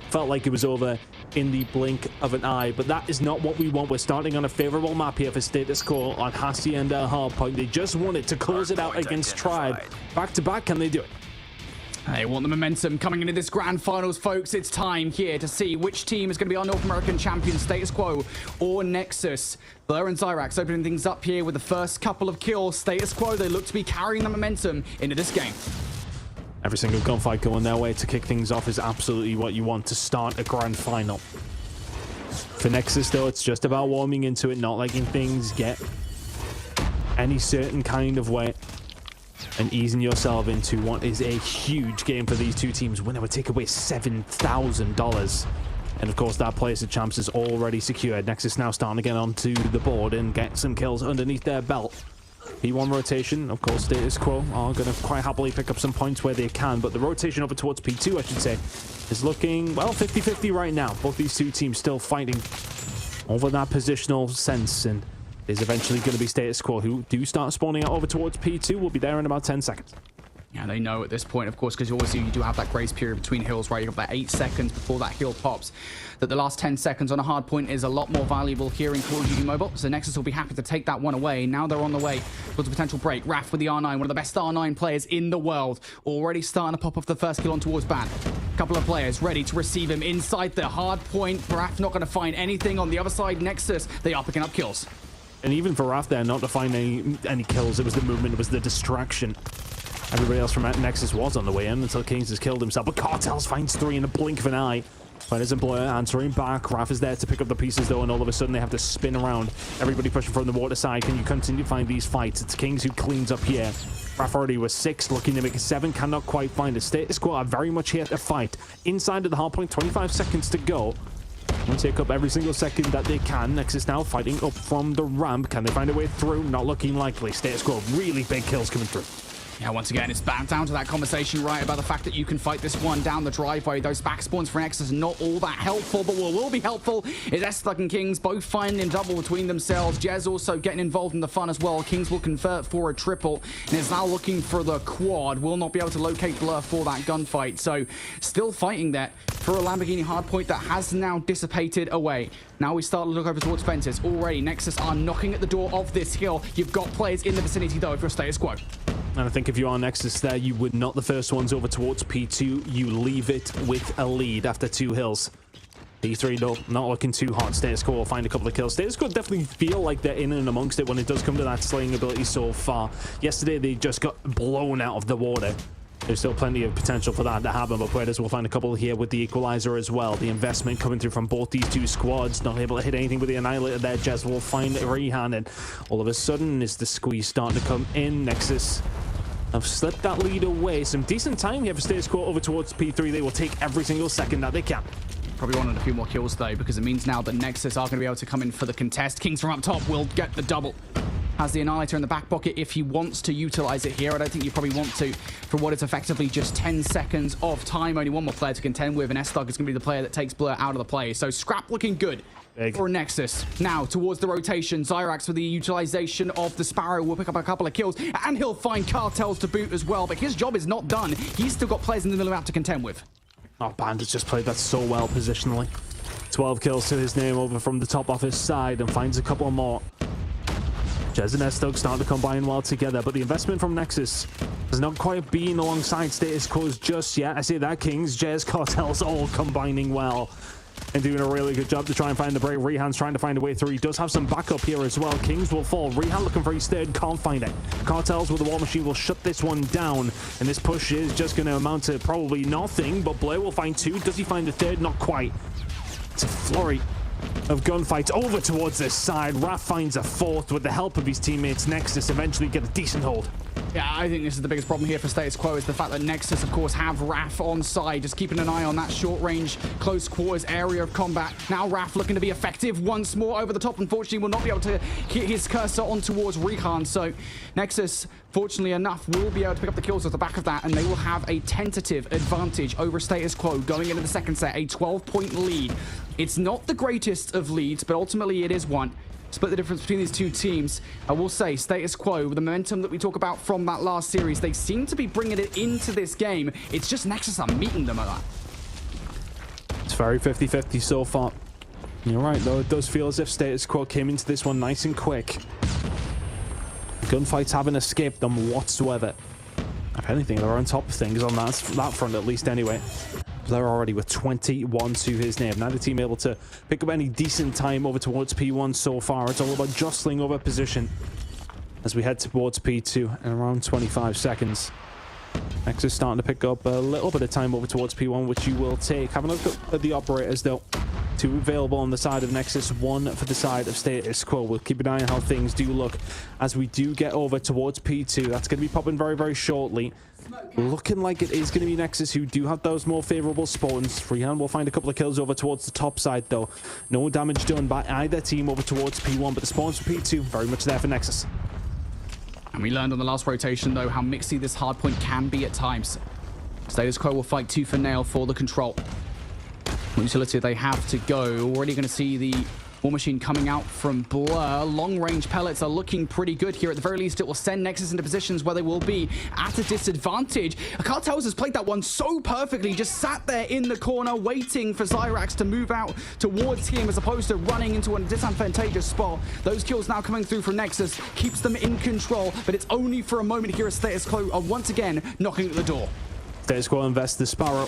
Felt like it was over in the blink of an eye, but that is not what we want. We're starting on a favorable map here for Status Quo on Hacienda Hardpoint. They just wanted to close it out against Tribe. Back to back, can they do it? They want the momentum coming into this grand finals, folks. It's time here to see which team is going to be our North American champion, Status Quo or Nexus. Blur and Zyrax opening things up here with the first couple of kills. Status Quo, they look to be carrying the momentum into this game. Every single gunfight going their way to kick things off is absolutely what you want to start a grand final. For Nexus, though, it's just about warming into it, not letting things get any certain kind of way, and easing yourself into what is a huge game for these two teams. Winner would take away $7,000. And of course, that place of champs is already secured. Nexus now starting to get onto the board and get some kills underneath their belt. P1 rotation, of course, Status Quo are going to quite happily pick up some points where they can, but the rotation over towards P2, I should say, is looking, well, 50-50 right now. Both these two teams still fighting over that positional sense, and is eventually going to be Status Quo, who do start spawning out over towards P2. We'll be there in about 10 seconds. Yeah, they know at this point, of course, because obviously you do have that grace period between hills, right? You have that 8 seconds before that hill pops, that the last 10 seconds on a hard point is a lot more valuable here in Call of Duty Mobile. So Nexus will be happy to take that one away. Now they're on the way towards a potential break. Raph with the R9, one of the best R9 players in the world, already starting to pop off the first kill on towards Ban. Couple of players ready to receive him inside the hard point. Raph not going to find anything on the other side. Nexus, they are picking up kills. And even for Raph there, not to find any kills, it was the movement, it was the distraction. Everybody else from Nexus was on the way in until Kings has killed himself, but Cartels finds 3 in a blink of an eye. Players and Blur answering back. Raph is there to pick up the pieces though, and all of a sudden they have to spin around. Everybody pushing from the water side. Can you continue to find these fights? It's Kings who cleans up here. Raph already was 6, looking to make a 7, cannot quite find it. Status Quo are very much here to fight. Inside of the hard point, 25 seconds to go. We'll take up every single second that they can. Nexus now fighting up from the ramp. Can they find a way through? Not looking likely. Status Quo, really big kills coming through. Yeah, once again, it's back down to that conversation, right, about the fact that you can fight this one down the driveway. Those back spawns for Nexus are not all that helpful, but what will be helpful is S-Thug and Kings both finding double between themselves. Jez also getting involved in the fun as well. Kings will convert for a triple and is now looking for the quad. Will not be able to locate Blur for that gunfight. So still fighting that for a Lamborghini hardpoint that has now dissipated away. Now we start to look over towards fences. Already, Nexus are knocking at the door of this hill. You've got players in the vicinity, though, if you're Status Quo. And I think if you are Nexus there, you would not the first ones over towards P2. You leave it with a lead after 2 hills. P3, though, not looking too hot. Status Quo will find a couple of kills. Status Quo definitely feel like they're in and amongst it when it does come to that slaying ability so far. Yesterday, they just got blown out of the water. There's still plenty of potential for that to happen, but Puertas will find a couple here with the equalizer as well. The investment coming through from both these two squads. Not able to hit anything with the Annihilator there. Jez will find Rehan, and all of a sudden is the squeeze starting to come in. Nexus have slipped that lead away. Some decent time here for Status Quo over towards P3. They will take every single second that they can. Probably wanted a few more kills, though, because it means now that Nexus are going to be able to come in for the contest. Kings from up top will get the double. Has the Annihilator in the back pocket if he wants to utilize it here. I don't think you probably want to for what is effectively just 10 seconds of time. Only one more player to contend with, and S-Thug is going to be the player that takes Blur out of the play. So Scrap looking good for Nexus. Now towards the rotation, Zyrax for the utilization of the Sparrow will pick up a couple of kills, and he'll find Cartels to boot as well, but his job is not done. He's still got players in the middle of the map to contend with. Oh, Bandit's just played that so well positionally. 12 kills to his name over from the top off his side, and finds a couple more. Jez and S-Thug starting to combine well together, but the investment from Nexus has not quite been alongside Status Quo's just yet. I say that Kings, Jez, Cartels all combining well and doing a really good job to try and find the break. Rehan's trying to find a way through. He does have some backup here as well. Kings will fall. Rehan looking for his third, can't find it. Cartels with the War Machine will shut this one down, and this push is just going to amount to probably nothing, but Blair will find 2. Does he find the third? Not quite. It's a flurry of gunfights over towards this side. Raph finds a 4th with the help of his teammates. Nexus eventually get a decent hold. Yeah, I think this is the biggest problem here for Status Quo, is the fact that Nexus, of course, have Raph on side, just keeping an eye on that short-range, close-quarters area of combat. Now Raph looking to be effective once more over the top. Unfortunately, will not be able to hit his cursor on towards Rehan. So Nexus, fortunately enough, will be able to pick up the kills off the back of that, and they will have a tentative advantage over Status Quo going into the second set, a 12-point lead. It's not the greatest of leads, but ultimately it is one. Split the difference between these two teams. I will say, Status Quo, with the momentum that we talk about from that last series, they seem to be bringing it into this game. It's just Nexus are meeting them at that. very 50-50 so far. You're right, though. It does feel as if Status Quo came into this one nice and quick. Gunfights haven't escaped them whatsoever. If anything, they're on top of things on that front, at least, anyway. They're already with 21 to his name. Neither team able to pick up any decent time over towards P1 so far. It's all about jostling over position as we head towards P2 in around 25 seconds. Nexus starting to pick up a little bit of time over towards P1, which you will take. Having a look at the operators, though. 2 available on the side of Nexus, 1 for the side of Status Quo. We'll keep an eye on how things do look as we do get over towards P2. That's going to be popping very, very shortly. Looking like it is going to be Nexus who do have those more favorable spawns. Freehand will find a couple of kills over towards the top side, though. No damage done by either team over towards P1, but the spawns for P2 very much there for Nexus. And we learned on the last rotation, though, how mixy this hardpoint can be at times. Status Quo will fight tooth and nail for the control. What utility they have to go. Already going to see the War Machine coming out from Blur. Long-range pellets are looking pretty good here. At the very least, it will send Nexus into positions where they will be at a disadvantage. Cartels has played that one so perfectly. Just sat there in the corner waiting for Zyrax to move out towards him as opposed to running into a disadvantageous spot. Those kills now coming through from Nexus keeps them in control, but it's only for a moment here as Status Quo are once again knocking at the door. Status Quo invests the Sparrow.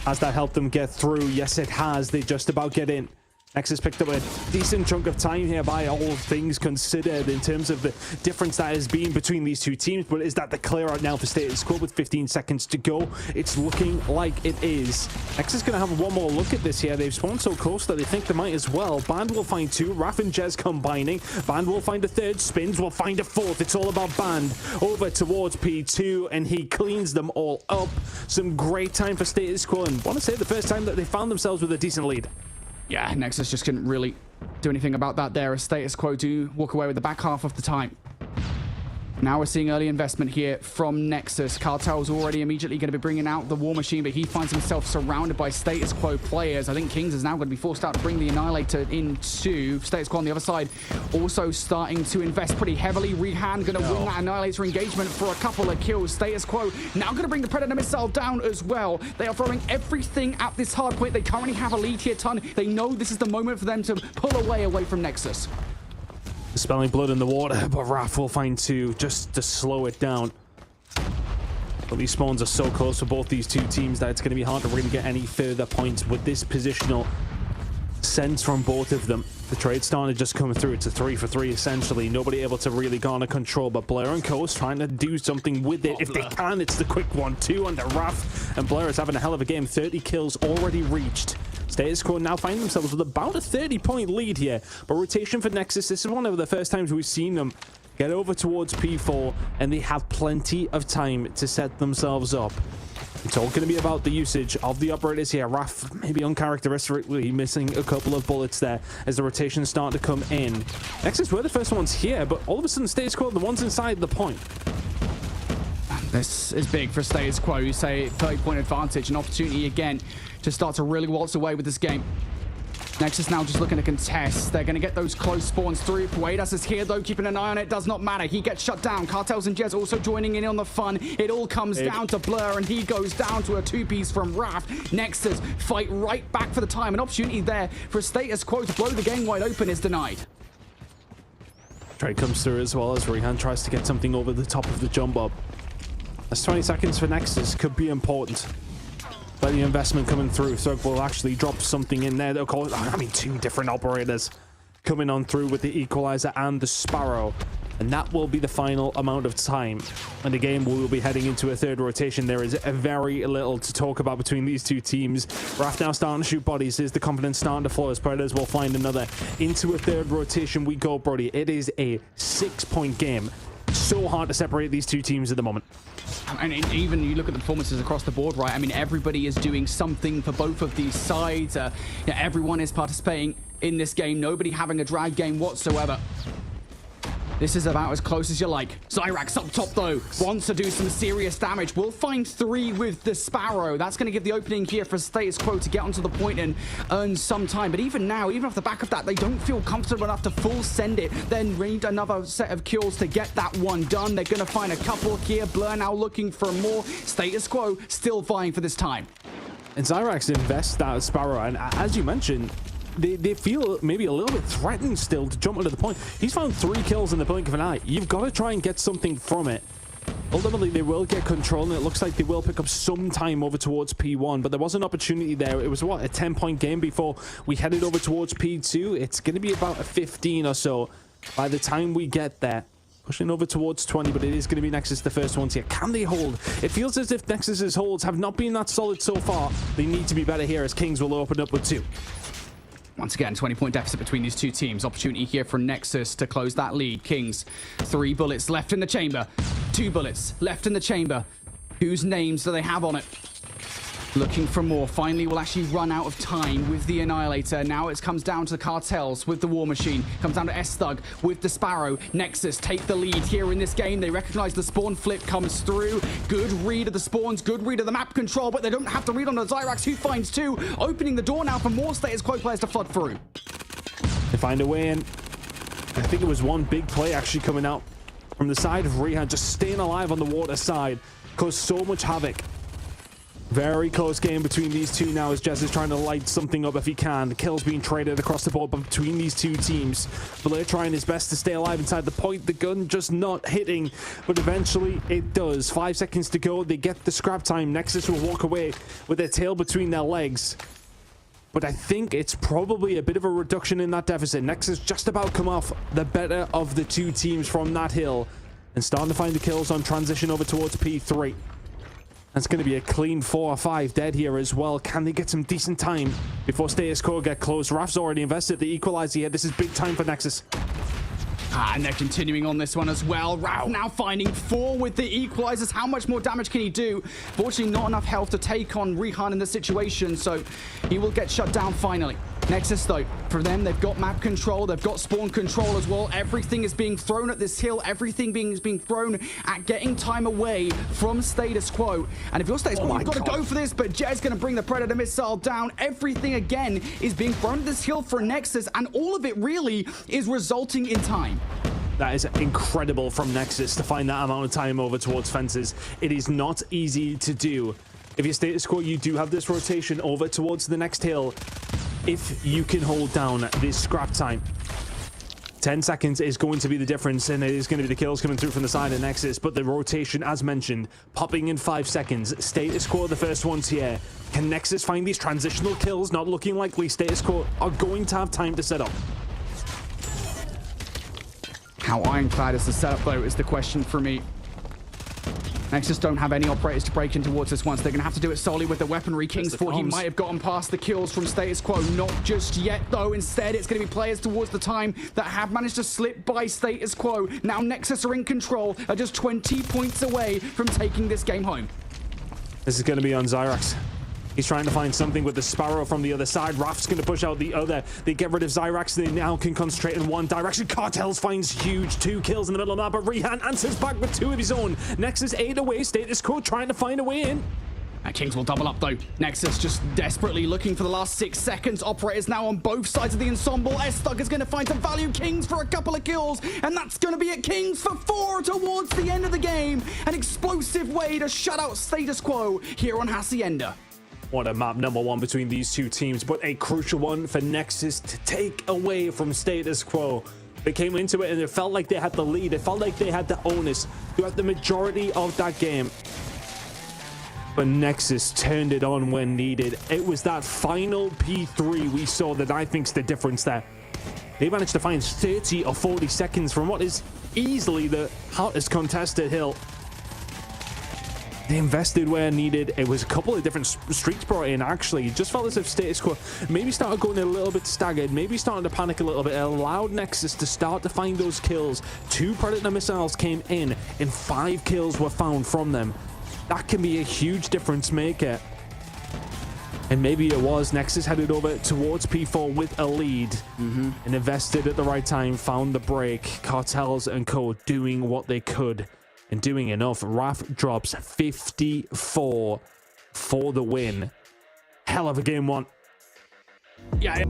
Has that helped them get through? Yes, it has. They just about get in. Nexus picked up a decent chunk of time here by all things considered in terms of the difference that has been between these two teams. But is that the clear out now for Status Quo with 15 seconds to go? It's looking like it is. Nexus is going to have one more look at this here. They've spawned so close that they think they might as well. Band will find 2. Raph and Jez combining. Band will find a 3rd. Spins will find a 4th. It's all about Band over towards P2, and he cleans them all up. Some great time for Status Quo, and I want to say the first time that they found themselves with a decent lead. Yeah, Nexus just couldn't really do anything about that there as Status Quo do walk away with the back half of the time. Now we're seeing early investment here from Nexus. Cartel's already immediately going to be bringing out the War Machine, but he finds himself surrounded by Status Quo players. I think Kings is now going to be forced out to bring the Annihilator into. Status Quo on the other side also starting to invest pretty heavily. Rehan going to win that Annihilator engagement for a couple of kills. Status Quo now going to bring the Predator missile down as well. They are throwing everything at this hard point. They currently have a lead here, Ton. They know this is the moment for them to pull away from Nexus. Spelling blood in the water, but Raph will find 2 just to slow it down. But these spawns are so close for both these two teams that it's going to be hard to really get any further points with this positional sense from both of them. The trade starting to just come through. It's a 3 for 3 essentially. Nobody able to really garner control, but Blair and Co is trying to do something with it. If they can, it's the quick 1-2 under Raph, and Blair is having a hell of a game. 30 kills already reached. Status Quo now find themselves with about a 30-point lead here, but rotation for Nexus, this is one of the first times we've seen them get over towards P4, and they have plenty of time to set themselves up. It's all going to be about the usage of the operators here. Raph maybe uncharacteristically missing a couple of bullets there as the rotation is starting to come in. Nexus were the first ones here, but all of a sudden Status Quo are the ones inside the point. This is big for Status Quo. You say 30-point advantage, an opportunity again to start to really waltz away with this game. Nexus now just looking to contest. They're going to get those close spawns through. Puedas is here, though, keeping an eye on it. Does not matter. He gets shut down. Cartels and Jez also joining in on the fun. It all comes down to Blur, and he goes down to a 2-piece from Raph. Nexus fight right back for the time. An opportunity there for Status Quo to blow the game wide open is denied. Trade comes through as well as Rehan tries to get something over the top of the jump up. That's 20 seconds for Nexus could be important. But the investment coming through, so will actually drop something in there. They'll call it, I mean, 2 different operators coming on through with the Equalizer and the Sparrow. And that will be the final amount of time. And again, we will be heading into a 3rd rotation. There is very little to talk about between these two teams. Raph now starting to shoot bodies. Is the confidence starting to flow as Predators will find another. Into a 3rd rotation we go, Brody. It is a 6-point game. So hard to separate these two teams at the moment. And even you look at the performances across the board, right? I mean, everybody is doing something for both of these sides. Everyone is participating in this game. Nobody having a drag game whatsoever. This is about as close as you like. Zyrax up top, though, wants to do some serious damage. We'll find 3 with the Sparrow. That's going to give the opening here for Status Quo to get onto the point and earn some time. But even now, even off the back of that, they don't feel comfortable enough to full send it. Then need another set of kills to get that one done. They're going to find a couple here. Blur now looking for more. Status Quo still vying for this time. And Zyrax invests that Sparrow, and as you mentioned, they feel maybe a little bit threatened still to jump onto the point. He's found 3 kills in the blink of an eye. You've got to try and get something from it. Ultimately, they will get control, and it looks like they will pick up some time over towards P1, but there was an opportunity there. It was, what, a 10-point game before we headed over towards P2. It's going to be about a 15 or so by the time we get there. Pushing over towards 20, but it is going to be Nexus the first ones here. Can they hold? It feels as if Nexus's holds have not been that solid so far. They need to be better here, as Kings will open up with 2. Once again, 20-point deficit between these two teams. Opportunity here for Nexus to close that lead. Kings, 3 bullets left in the chamber. 2 bullets left in the chamber. Whose names do they have on it? Looking for more. Finally, will actually run out of time with the Annihilator. Now it comes down to the Cartels with the War Machine. Comes down to S-Thug with the Sparrow. Nexus take the lead here in this game. They recognize the spawn flip comes through. Good read of the spawns. Good read of the map control, but they don't have to read on the Zyrax, who finds 2. Opening the door now for more Status Quo players to flood through. They find a way in. I think it was one big play actually coming out from the side of Rehan, just staying alive on the water side. Caused so much havoc. Very close game between these two now, as Jez is trying to light something up if he can. The kills being traded across the board between these two teams. Blair trying his best to stay alive inside the point. The gun just not hitting, but eventually it does. 5 seconds to go. They get the scrap time. Nexus will walk away with their tail between their legs. But I think it's probably a bit of a reduction in that deficit. Nexus just about come off the better of the two teams from that hill and starting to find the kills on transition over towards P3. That's going to be a clean 4 or 5 dead here as well. Can they get some decent time before Status Quo get close? Raph's already invested the equalizer here. This is big time for Nexus. And they're continuing on this one as well. Raph now finding 4 with the equalizers. How much more damage can he do? Fortunately, not enough health to take on Rehan in this situation, so he will get shut down finally. Nexus, though, for them, they've got map control, they've got spawn control as well. Everything is being thrown at this hill. Everything is being thrown at getting time away from Status Quo. And if you're Status Quo, you've got to go for this, but Jez going to bring the Predator missile down. Everything, again, is being thrown at this hill for Nexus, and all of it really is resulting in time. That is incredible from Nexus to find that amount of time over towards fences. It is not easy to do. If you're Status Quo, you do have this rotation over towards the next hill. If you can hold down this scrap time, 10 seconds is going to be the difference, and it is going to be the kills coming through from the side of Nexus. But the rotation, as mentioned, popping in 5 seconds. Status Quo the first ones here. Can Nexus find these transitional kills? Not looking likely. Status Quo are going to have time to set up. How ironclad is the setup, though, is the question for me. Nexus don't have any operators to break in towards this one, so they're going to have to do it solely with the weaponry. Kings thought he might have gotten past the kills from Status Quo. Not just yet, though. Instead, it's going to be players towards the time that have managed to slip by Status Quo. Now Nexus are in control, are just 20 points away from taking this game home. This is going to be on Zyrax. He's trying to find something with the Sparrow from the other side. Raph's going to push out the other. They get rid of Zyrax. They now can concentrate in one direction. Cartels finds huge 2 kills in the middle of that, but Rehan answers back with 2 of his own. Nexus 8 away. Status Quo trying to find a way in. And Kings will double up, though. Nexus just desperately looking for the last 6 seconds. Operators now on both sides of the ensemble. S-Thug is going to find some value. Kings for a couple of kills, and that's going to be it. Kings for 4 towards the end of the game. An explosive way to shut out Status Quo here on Hacienda. What a map number 1 between these two teams, but a crucial one for Nexus to take away from Status Quo. They came into it and it felt like they had the lead. It felt like they had the onus throughout the majority of that game. But Nexus turned it on when needed. It was that final P3 we saw that I think's the difference there. They managed to find 30 or 40 seconds from what is easily the hottest contested hill. They invested where needed. It was a couple of different streaks brought in, actually. It just felt as if Status Quo maybe started going a little bit staggered, maybe starting to panic a little bit. It allowed Nexus to start to find those kills. 2 Predator missiles came in, and 5 kills were found from them. That can be a huge difference maker. And maybe it was. Nexus headed over towards P4 with a lead and invested at the right time, found the break. Cartels and Co. doing what they could. And doing enough. Raph drops 54 for the win. Hell of a game 1. Yeah.